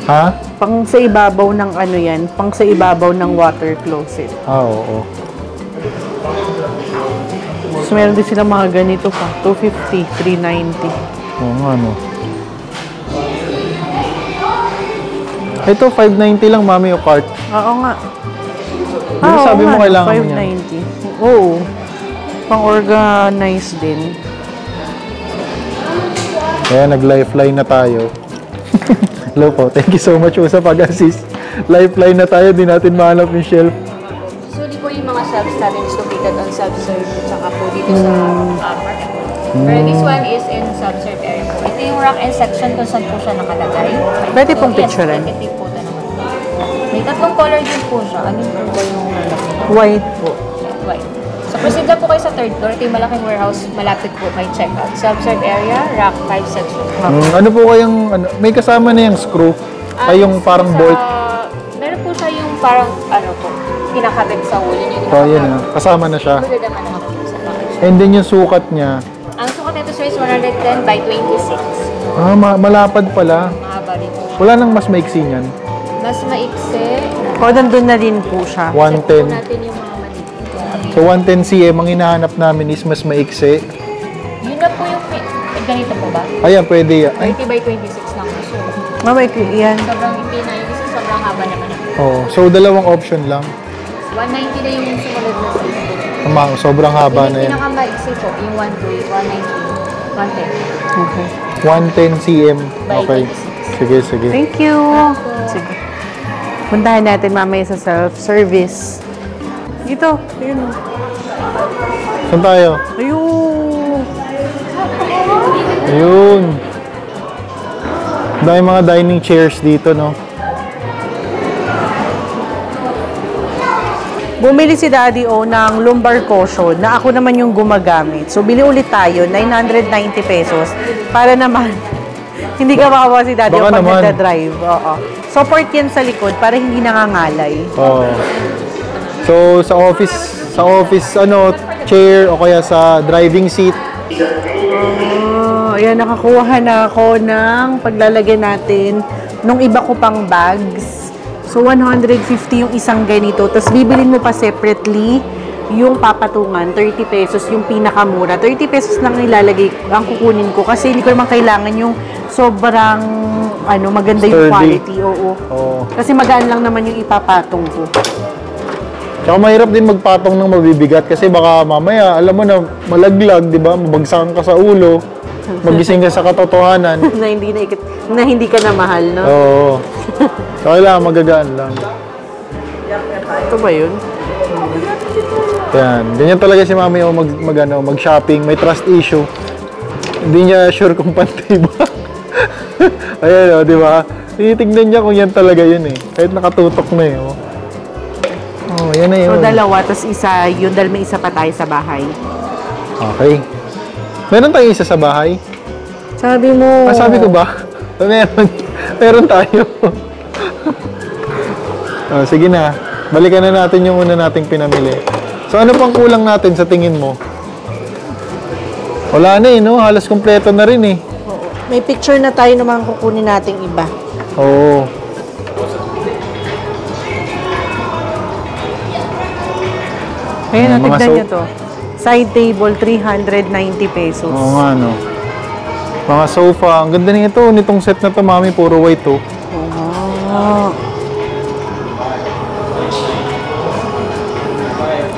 Ha? Pang sa ibabaw ng ano yan, pang sa ibabaw ng water closet. Oo. So meron din sila mga ganito pa. 250, 390. Oo nga, no. Ito, 590 lang, mami, yung cart. Oo nga. Di ba sabi mo kailangan mo niya? 590. Oo. Pang-organize din. Kaya nag-lifeline na tayo. Hello po, thank you so much po sa pag-assist. Lifeline na tayo, di natin mahanap yung shelf. Usually po yung mga shelves natin is located on self-serve at saka po dito sa market. Pero this one is in self-serve area po. Ito yung rack and section kung saan po siya nakalagay. Pwede pong picturean. Yes, pwede po ito naman. May tatlong color din po siya. Ano po ba yung lalaki? White po. White. So proceed na po kayo sa third floor. Ito yung malaking warehouse. Malapit po kay checkout. Self-serve area, rack 5 section. Ano po kayang, may kasama na yung screw? Ay, yung parang bolt. Meron po siya yung parang, po, kinakabit sa wall. Yun yung Oh, yun na. Kasama na siya. Bulid naman ako sa package. And then yung sukat niya. Ang sukat nito sir is 110 by 26. Malapad pala. Mahaba rin po. Wala nang mas maiksi niyan. Mas maikse. Nandun na din po siya. Check po 110. natin yung mga maliit. So 110 cm, ang hinahanap namin is mas maiksi. Yun na po yung ganito po ba? Ayan, pwede yan. Ay, 30 by 26 lang po sir. Mamay, yan. Sobrang hindi na yung isa, sobrang haba naman. oh, so dalawang option lang. 190 na yung sumunod na size. Sobrang haba na Yung yan. pinakamaiksi po, yung 190, 110. Okay. 110 cm. Okay. Sige, sige. Thank you. Sige. Puntahan natin mamaya sa self-service. Dito. Ayun. Saan tayo? Ayun. Ayun. Dahil mga dining chairs dito, no? Bumili si Daddy O ng lumbar cushion na ako naman yung gumagamit. So, bili ulit tayo, 990 pesos. Para naman, hindi ka makabawa si Daddy O Baka pag naman. nagda-drive. Oo. Support yan sa likod para hindi nangangalay. Oh. So, sa office, chair o kaya sa driving seat. Oh, ayan, nakakuha na ako ng paglalagyan natin nung iba ko pang bags. So, 150 yung isang ganito. Tapos, bibilin mo pa separately yung papatungan, 30 pesos yung pinakamura. 30 pesos lang ilalagay, ang kukunin ko. Kasi hindi ko naman kailangan yung sobrang, maganda yung Sturdy. quality. Oo. Oh. Kasi magaan lang naman yung ipapatong ko. Tsaka mahirap din magpatong ng mabibigat kasi baka mamaya, alam mo na, malaglag, di ba? Mabagsakan ka sa ulo, magising ka sa katotohanan. na hindi ka na mahal, no? Oo. So, kailangan magagaan lang. Ito ba yun? Yan. Ganyan talaga si Mami mag-shopping. May trust issue. Hindi niya sure kung pantay ba. Ayan, di ba? Tinitignan niya kung yan talaga yun eh. Kahit nakatutok na eh. Oh, yan na yun. So, dalawa, tapos isa, yun, dahil may isa pa tayo sa bahay. Okay. Meron tayong isa sa bahay? Sabi mo. Sabi ko ba? Meron tayo. Oh, sige na. Balikan na natin yung una nating pinamili. So, ano pang kulang natin sa tingin mo? Wala na eh, no? Halos kompleto na rin eh. May picture na tayo naman kukunin nating iba. Oo. Ayun, Mga tignan so- nyo to. Side table, 390 pesos. Oo nga, no. Mga sofa. Ang ganda nito. Nitong set na to, mami. Puro white, oh. Oh.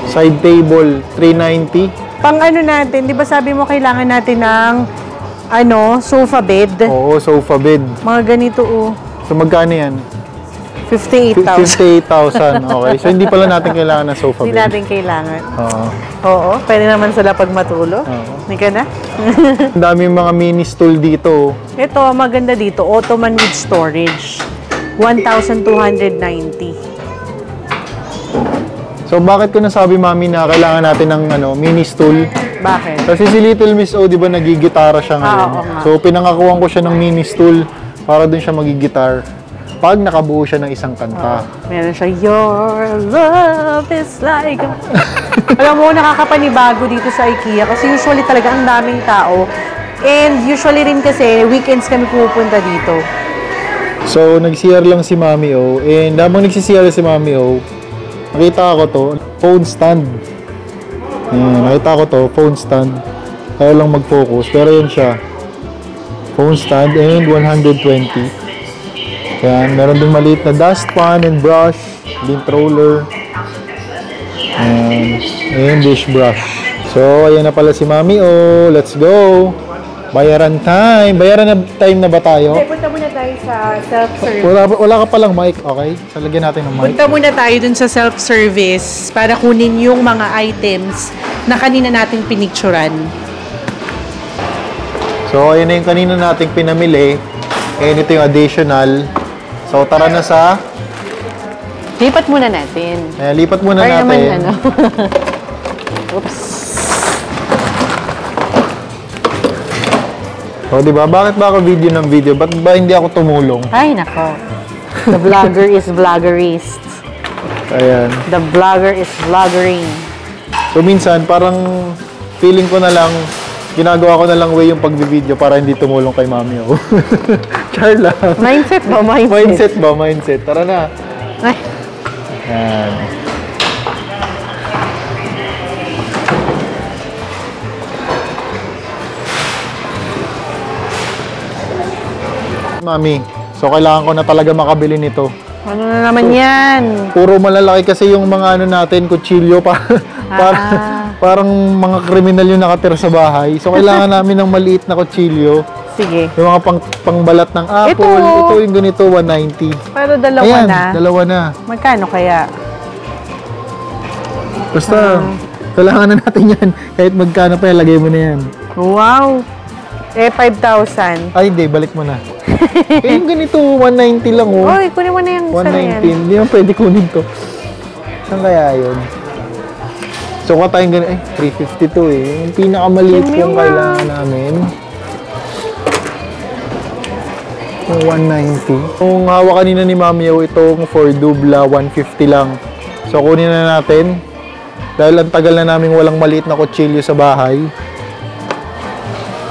Side table, 390. Pang ano natin, di ba sabi mo kailangan natin ng sofa bed? Oo, sofa bed. Mga ganito, oh. So, magkano yan? 58,000. 58,000. Okay. So, hindi pala natin kailangan ng sofa Hindi bed. natin kailangan. Oo. Oo, pwede naman sila pag matulog. Oo. Hindi ka na? Ang dami mga mini stool dito. Ito, maganda dito. Ottoman with storage. 1,290. So, bakit ko nasabi, mami, na kailangan natin ng mini stool? Bakit? Kasi si Little Miss O, di ba, nagigitara siya ngayon. oo nga. So, pinangakuhan ko siya ng mini stool para dun siya magigitar. Pag nakabuo siya ng isang kanta. Meron siya, your love is like a... Alam mo, nakakapanibago dito sa IKEA kasi usually talaga ang daming tao. And usually rin kasi, weekends kami pupunta dito. So, nag-CR lang si Mami O. And habang nag-CR si Mami O, nakita ko to, phone stand. Ayan, nakita ko to, phone stand. Kaya lang mag-focus. Pero yan siya. Phone stand and 120. Ayan, meron din maliit na dustpan and brush, lint roller, and dish brush. So, ayan na pala si Mami O. Let's go! Bayaran time! Bayaran na time na ba tayo? Okay, punta muna tayo sa self-service. Wala ka palang mic, okay? So, lagyan natin ng mic. Punta muna tayo dun sa self-service para kunin yung mga items na kanina nating pinicturan. So, ayan na yung kanina nating pinamili. And ito yung additional. So, tara na sa... Lipat muna natin. lipat muna Or natin. naman, Oops. O, diba? Bakit ba ako video ng video? Ba't ba hindi ako tumulong? Ay, nako. The vlogger is vloggerist. Ayan. The vlogger is vloggering. So, minsan, parang feeling ko na lang, ginagawa ko na lang way yung pag-video para hindi tumulong kay Mami ako. Char lang. Mindset ba? Mindset ba? Mindset. Tara na. Ay. Ayan. Mami, so kailangan ko na talaga makabili nito. Ano na naman yan? Puro malalaki kasi yung mga natin, kutsilyo pa. Parang mga kriminal yung nakatira sa bahay. So kailangan namin ng maliit na kutsilyo. Sige. Yung mga pangbalat ng apple. Ito yung ganito, 190. Pero dalawa Ayan, na. dalawa na. Magkano kaya? Basta, kailangan na natin yan. Kahit magkano pa, lagay mo na yan. Wow! 5,000. Ay, hindi, balik mo na. Yung ganito, 190 lang, oh. Oy, kunin mo na yung isa na yan. 119. Hindi naman pwede kunin to. Saan kaya yun? So, kung tayong ganito, 352 eh. Yung pinakamaliit yung kailangan namin. Yung 190. Yung hawak kanina ni Mami O, itong for dubla, 150 lang. So, kunin na natin. Dahil ang tagal na namin walang maliit na kutsilyo sa bahay.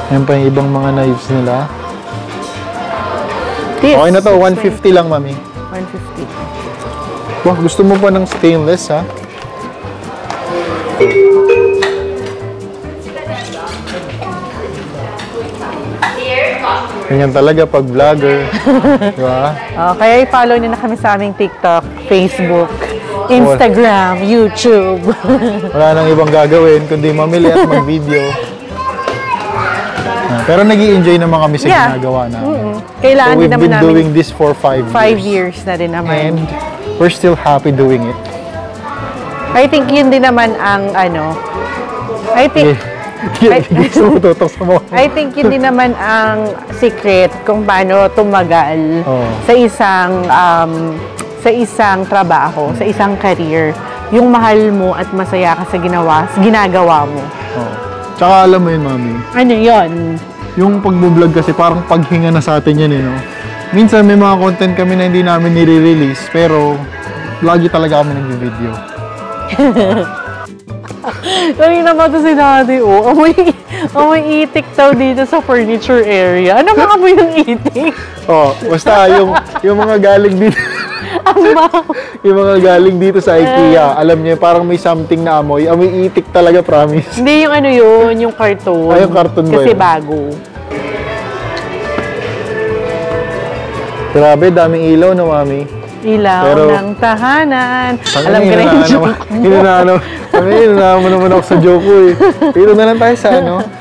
Yan pa yung ibang mga knives nila. Okay na to, 150 lang, Mami. 150. Wah, gusto mo pa ng stainless, ha? Ganyan talaga pag vlogger. Diba? Kaya i-follow nyo na kami sa aming TikTok, Facebook, Instagram, YouTube. Wala nang ibang gagawin kundi mamili at mag-video. Pero nag-i-enjoy naman kami sa ginagawa namin. Kailangan So din we've naman been namin doing this for 5 years. 5 years na din naman. And we're still happy doing it. I think yun din naman ang I think Gusto mo tutok sa mga. I think yun din naman ang secret kung paano tumagal sa isang trabaho, sa isang career. Yung mahal mo at masaya ka sa ginagawa mo. Oh. Tsaka alam mo yun, Mami. Ano yun? Yung pag-vlog kasi parang paghinga na sa atin yan, no? Minsan may mga content kami na hindi namin nire-release, pero lagi talaga kami nag-video. Kanina pa ito si Daddy, May itik daw dito sa furniture area. Ano mga amoy ng itik? Oh, basta yung mga galing dito. Yung mga galing dito sa IKEA, alam niyo, parang may something na amoy. Amoy itik talaga, promise. Hindi yung ano yun, yung carton. Ay, yung carton ba Kasi yun? bago. Grabe, daming ilaw no, mami. Ilaw Pero- ng tahanan. Ang Alam ko na yung joke. Hinunaan mo naman ako sa joke ko eh. Dito na lang tayo sa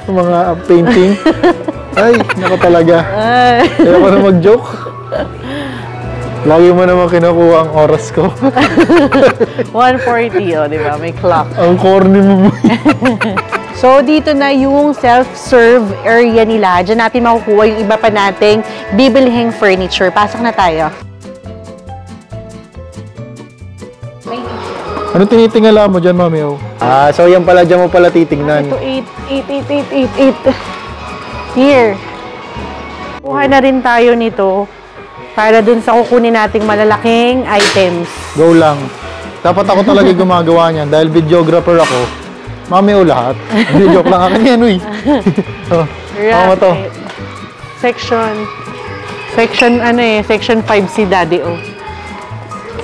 mga painting. Ay, nako talaga. Ay. Kaya ko na mag-joke. Lagi mo naman kinukuha ang oras ko. 1:40, di ba? May clock. Ang corny mo. So, dito na yung self-serve area nila. Diyan natin makukuha yung iba pa nating bibilhing furniture. Pasok na tayo. Ano tinitingala mo dyan, mami? So yan pala, dyan mo pala titingnan. Ito, 8. Here. Kuha na rin tayo nito para dun sa kukunin nating malalaking items. Go lang. Dapat ako talaga gumagawa niyan dahil videographer ako. Mami, lahat. Hindi, joke lang akin yan, uy. Ako to. Section 5 si Daddy O.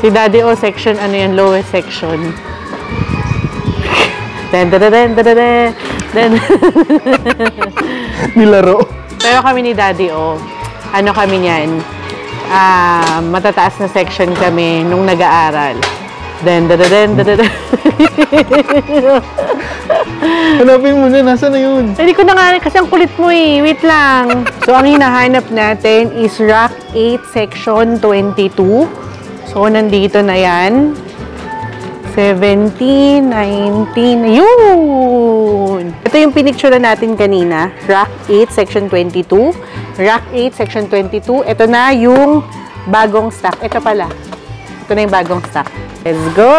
Si Daddy O, section lowest section. Nilaro. Pero kami ni Daddy O, kami niyan, matataas na section kami nung nag-aaral. Hanapin mo na, nasa na yun? Hindi ko na nga, kasi ang kulit mo eh. Wait lang. So, ang hinahanap natin is Rack 8, Section 22. So, nandito na yan. 17, 19, yun! Ito yung pinicture natin kanina. Rack 8, Section 22. Rack 8, Section 22. Ito na yung bagong stock. Ito pala. Ito na yung bagong stock. Let's go!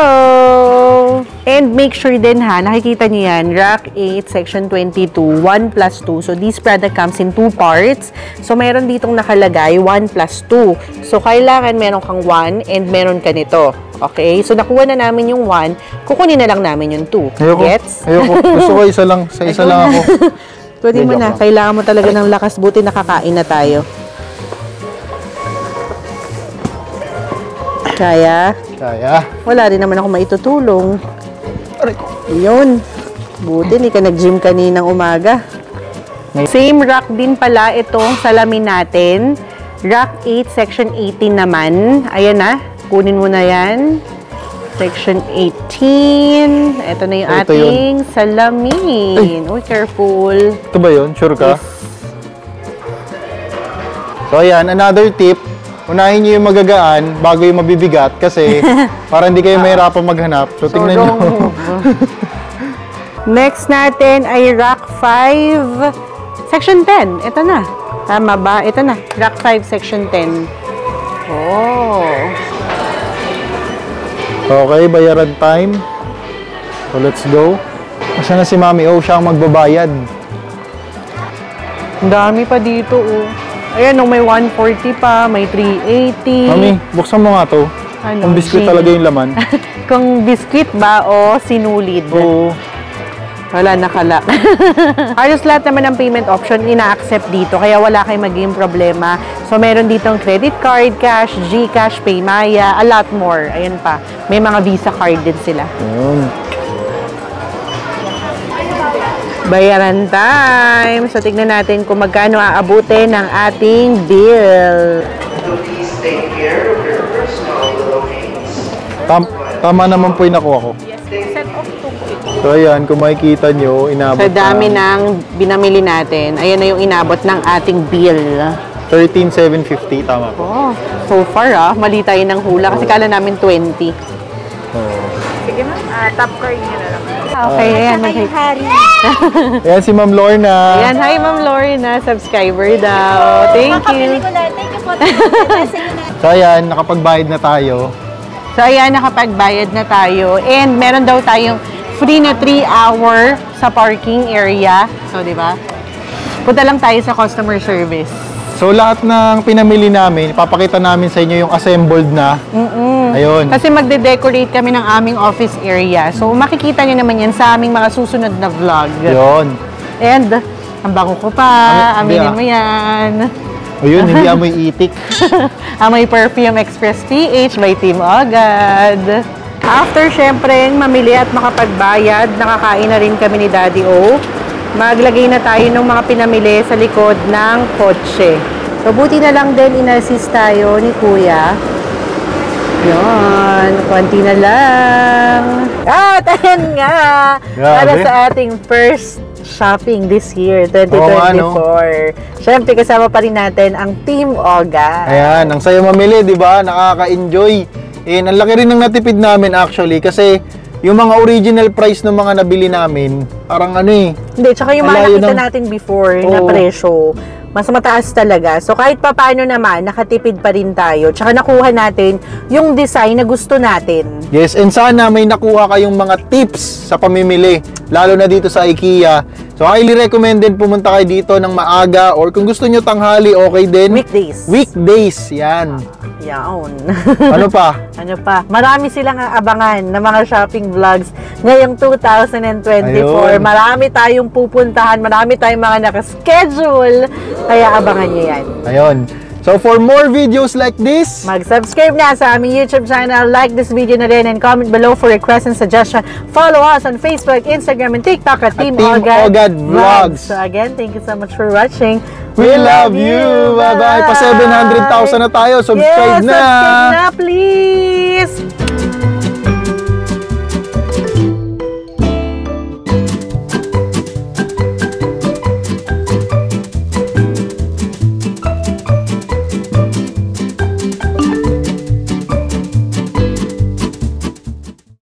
And make sure din nakikita niyo yan, Rack 8, Section 22, 1 plus 2. So, this product comes in 2 parts. So, meron ditong nakalagay, 1 plus 2. So, kailangan meron kang 1 and meron ka nito. Okay? So, nakuha na namin yung 1, kukunin na lang namin yung 2. Ayoko. Gets? Ayoko. Gusto ko isa lang. Sa isa lang ako. Pwede mo Joke na. lang. Kailangan mo talaga ng lakas. Buti nakakain na tayo. Kaya? Kaya. Wala rin naman ako maitutulong. Aray ko. Ayun. Buti, hindi ka nag-gym kaninang umaga. Same rack din pala itong salamin natin. Rack 8, Section 18 naman. Ayan na. Kunin mo na yan. Section 18. Ito na yung Ito ating salamin. Uy, careful. Ito ba yun? Sure ka? So, ayan. Another tip. Unahin nyo yung magagaan bago yung mabibigat kasi para hindi kayo mahirapan maghanap. So, tingnan nyo. wrong move. Next natin ay Rack 5, Section 10. Ito na. Tama ba? Ito na. Rack 5, Section 10. Oh. Okay, bayaran time. So, let's go. Asa na si Mami? Siya ang magbabayad. Ang dami pa dito, oh. Ayan, may 140 pa, may 380. Mami, buksan mo nga to. Ano, Kung biscuit G? talaga yung laman. Kung biscuit ba o sinulid? Oo. Wala, nakala. Halos lahat naman ng payment option ina-accept dito, kaya wala kayong magiging problema. So, meron ditong credit card, cash, GCash, Paymaya, a lot more. Ayan pa. May mga Visa card din sila. Ayun. Bayaran time. So, tignan natin kung magkano aabutin ng ating bill. Please take care of your personal belongings. Tama naman po yung nakuha ko. Set of 2 po ito. So, ayan, kung makikita nyo, inabot Sa dami na ng binamili natin, ayan na yung inabot ng ating bill. 13,750. Tama po. Oh, so far mali tayo ng hula kasi kala namin 20. Oo. Sige ma'am, top card niyo na lang. Okay, ayan. Ayan si Ma'am Lorna. Ayan, hi Ma'am Lorna, subscriber daw. Thank you. Thank you po. So, ayan, nakapagbayad na tayo. So ayan, nakapagbayad na tayo. And meron daw tayong free na 3-hour sa parking area. So, di ba? Punta lang tayo sa customer service. So, lahat ng pinamili namin, ipapakita namin sa inyo yung assembled na. Ayun. Kasi magde-decorate kami ng aming office area. So, makikita nyo naman yan sa aming mga susunod na vlog. Yun. And, ang bango ko pa. Hindi, Aminin mo yan. Ayun, hindi amoy itik. Amoy Perfume Express PH by Team Agad. After syempre mamili at makapagbayad, nakakain na rin kami ni Daddy O. Maglagay na tayo ng mga pinamili sa likod ng kotse. So, buti na lang din in-assist tayo ni Kuya. Yun, konti na lang. At ayan nga, para Grabe. sa ating first shopping this year, 2024. Syempre, kasama pa rin natin ang Team Oga. Ayan, ang saya mamili, di ba? Nakaka-enjoy. And ang laki rin ng natipid namin actually kasi yung mga original price ng mga nabili namin, parang ano eh. Hindi, tsaka yung mga Malayo nakita ng- natin before na Oo. presyo, mas mataas talaga. So, kahit papaano naman, nakatipid pa rin tayo. Tsaka nakuha natin yung design na gusto natin. Yes, and sana may nakuha kayong mga tips sa pamimili, lalo na dito sa IKEA. So, highly recommended pumunta kayo dito ng maaga or kung gusto nyo tanghali, okay din. Weekdays. Weekdays, yan. Yaon. Ano pa? Ano pa? Marami silang abangan na mga shopping vlogs ngayong 2024. Ayun. Marami tayong pupuntahan, marami tayong mga nakaschedule. Kaya abangan nyo yan. Ayun. So, for more videos like this, Mag-subscribe na sa aming YouTube channel, like this video na rin, and comment below for requests and suggestion. Follow us on Facebook, Instagram, and TikTok at Team Team Ogad Vlogs. So again, thank you so much for watching. we love you! Bye-bye! Pa 700,000 na tayo. Subscribe Yes, na! subscribe na, please!